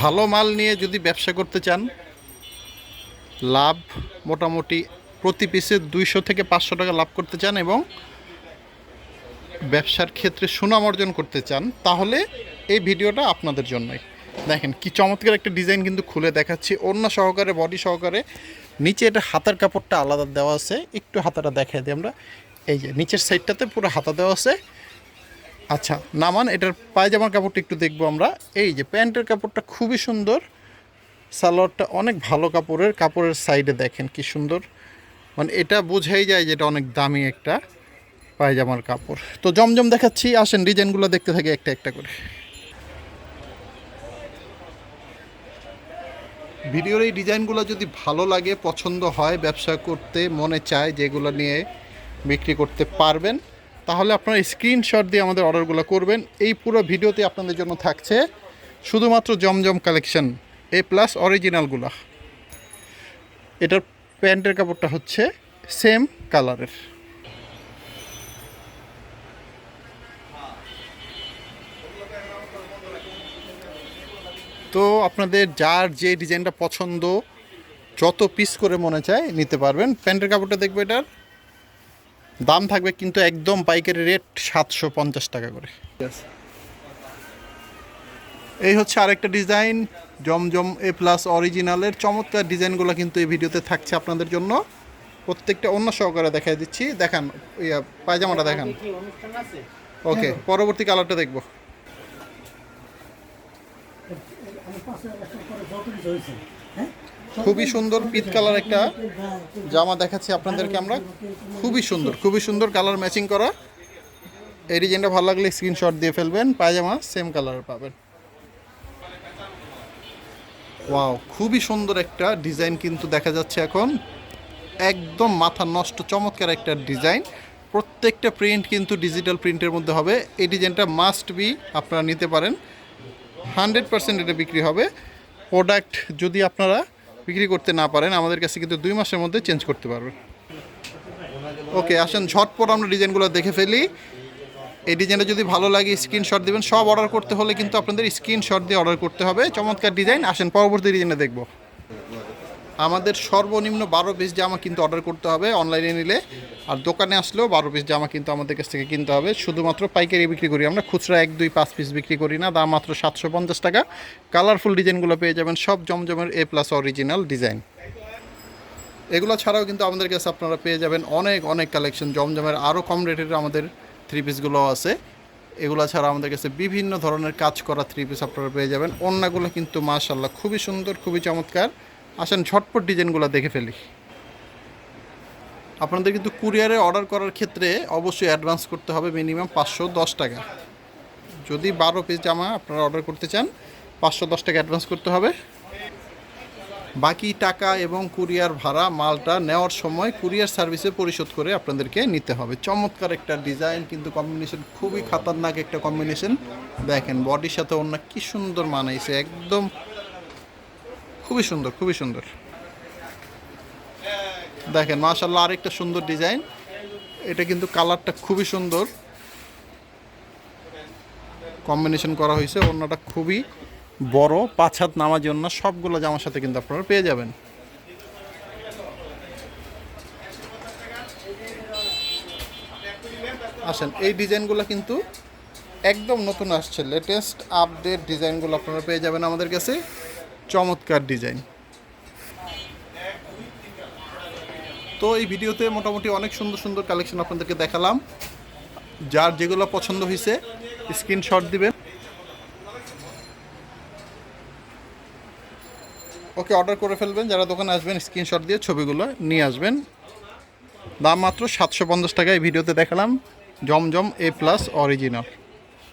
ভালো মাল নিয়ে যদি ব্যবসা করতে চান, লাভ মোটামুটি প্রতি পিসে 200 থেকে 500 টাকা লাভ করতে চান এবং ব্যবসার ক্ষেত্রে সুনাম অর্জন করতে চান, তাহলে এই ভিডিওটা আপনাদের জন্যই। দেখেন কি চমৎকার একটা ডিজাইন কিন্তু খুলে দেখাচ্ছি, ওড়না সহকারে, বডি সহকারে। নিচে এটা হাতার কাপড়টা আলাদা দেওয়া আছে, একটু হাতাটা দেখাই দিই আমরা। এই যে নিচের সাইডটাতে পুরো হাতা দেওয়া আছে। আচ্ছা নামান, এটার পায়জামার কাপড়টা একটু দেখবো আমরা। এই যে প্যান্টের কাপড়টা খুবই সুন্দর, সালোয়ারটা অনেক ভালো কাপড়ের সাইডে দেখেন কি সুন্দর, মানে এটা বোঝাই যায় যে এটা অনেক দামি একটা পায়জামার কাপড়। তো জমজম দেখাচ্ছি, আসেন ডিজাইনগুলো দেখতে থাকি একটা একটা করে। ভিডিওর এই ডিজাইনগুলো যদি ভালো লাগে, পছন্দ হয়, ব্যবসা করতে মনে চায়, যেগুলো নিয়ে বিক্রি করতে পারবেন, তাহলে আপনারা স্ক্রিনশট দিয়ে আমাদের অর্ডারগুলো করবেন। এই পুরো ভিডিওতে আপনাদের জন্য থাকছে শুধুমাত্র জমজম কালেকশন A+ অরিজিনালগুলো। এটার প্যান্টের কাপড়টা হচ্ছে সেম কালারের। তো আপনাদের যার যে ডিজাইনটা পছন্দ, যত পিস করে মনে চায় নিতে পারবেন। প্যান্টের কাপড়টা দেখবে, এটার দাম থাকবে কিন্তু একদম পাইকারি রেট 750 টাকা করে। এই হচ্ছে আরেকটা ডিজাইন, জমজম A+ অরিজিনালের চমৎকার ডিজাইনগুলো কিন্তু এই ভিডিওতে থাকছে আপনাদের জন্য। প্রত্যেকটা অন্য সহকারে দেখাই দিচ্ছি। দেখান পায়জামাটা দেখান। ওকে, পরবর্তী কালারটা দেখব। খুবই সুন্দর পিচ কালার একটা জামা দেখাচ্ছি আপনাদেরকে আমরা। খুবই সুন্দর কালার ম্যাচিং করা। এই ডিজাইনটা ভালো লাগলে স্ক্রিনশট দিয়ে ফেলবেন, পায়জামা সেম কালার পাবেন। ওয়াও, খুবই সুন্দর একটা ডিজাইন কিন্তু দেখা যাচ্ছে এখন, একদম মাথা নষ্ট চমৎকার একটা ডিজাইন। প্রত্যেকটা প্রিন্ট কিন্তু ডিজিটাল প্রিন্টের মধ্যে হবে। এই ডিজাইনটা মাস্ট বি আপনারা নিতে পারেন, 100% এটা বিক্রি হবে। প্রোডাক্ট যদি আপনারা বিক্রি করতে না পারেন, আমাদের কাছে কিন্তু 2 মাসের মধ্যে চেঞ্জ করতে পারবেন। ওকে, আসেন ঝটপট আমরা ডিজাইনগুলো দেখে ফেলি। এই ডিজাইনটা যদি ভালো লাগে স্ক্রিনশট দেবেন। সব অর্ডার করতে হলে কিন্তু আপনাদের স্ক্রিনশট দিয়ে অর্ডার করতে হবে। চমৎকার ডিজাইন। আসেন পরবর্তী ডিজাইনে দেখব। আমাদের সর্বনিম্ন 12 পিস জামা কিন্তু অর্ডার করতে হবে অনলাইনে নিলে, আর দোকানে আসলেও 12 পিস জামা কিন্তু আমাদের কাছ থেকে কিনতে হবে। শুধুমাত্র পাইকারি বিক্রি করি আমরা, খুচরা 1, 2, 5 পিস বিক্রি করি না। দাম মাত্র 750 টাকা। কালারফুল ডিজাইনগুলো পেয়ে যাবেন সব জমজমের A+ অরিজিনাল ডিজাইন। এগুলো ছাড়াও কিন্তু আমাদের কাছে আপনারা পেয়ে যাবেন অনেক কালেকশন জমজমের আরও কম রেটের আমাদের 3 পিসগুলো আছে। এগুলো ছাড়া আমাদের কাছে বিভিন্ন ধরনের কাজ করা 3 পিস আপনারা পেয়ে যাবেন। ওড়নাগুলো কিন্তু মাশাআল্লাহ খুবই সুন্দর, খুবই চমৎকার। আসেন ঝটপট ডিজাইনগুলো দেখে ফেলি। আপনাদের কিন্তু কুরিয়ারে অর্ডার করার ক্ষেত্রে অবশ্যই অ্যাডভান্স করতে হবে মিনিমাম 510 টাকা। যদি 12 পিস জামা আপনারা অর্ডার করতে চান, 510 টাকা অ্যাডভান্স করতে হবে। বাকি টাকা এবং কুরিয়ার ভাড়া মালটা নেওয়ার সময় কুরিয়ার সার্ভিসে পরিশোধ করে আপনাদেরকে নিতে হবে। চমৎকার একটা ডিজাইন কিন্তু, কম্বিনেশন খুবই খাতারনাক একটা কম্বিনেশন। দেখেন বডির সাথে অন্য কি সুন্দর মানাইছে, একদম খুবই সুন্দর। দেখেন মাশাআল্লাহ, আরেকটা সুন্দর ডিজাইন। এটা কিন্তু কালারটা খুবই সুন্দর কম্বিনেশন করা হয়েছে। ওড়নাটা খুবই বড়, 5 হাত নামাজি ওড়না, সবগুলো জামার সাথে কিন্তু আপনারা পেয়ে যাবেন। আসেন, এই ডিজাইনগুলো কিন্তু একদম নতুন আসছে, লেটেস্ট আপডেট ডিজাইনগুলো আপনারা পেয়ে যাবেন আমাদের কাছে। চমৎকার ডিজাইন। তো এই ভিডিওতে মোটামুটি অনেক সুন্দর কালেকশন আপনাদেরকে দেখালাম। যার যেগুলো পছন্দ হয়েছে স্ক্রিনশট দিবেন। ওকে, অর্ডার করে ফেলবেন। যারা দোকানে আসবেন স্ক্রিনশট দিয়ে ছবিগুলো নিয়ে আসবেন। দাম মাত্র 750 টাকা। এই ভিডিওতে দেখালাম জমজম A+ অরিজিনাল।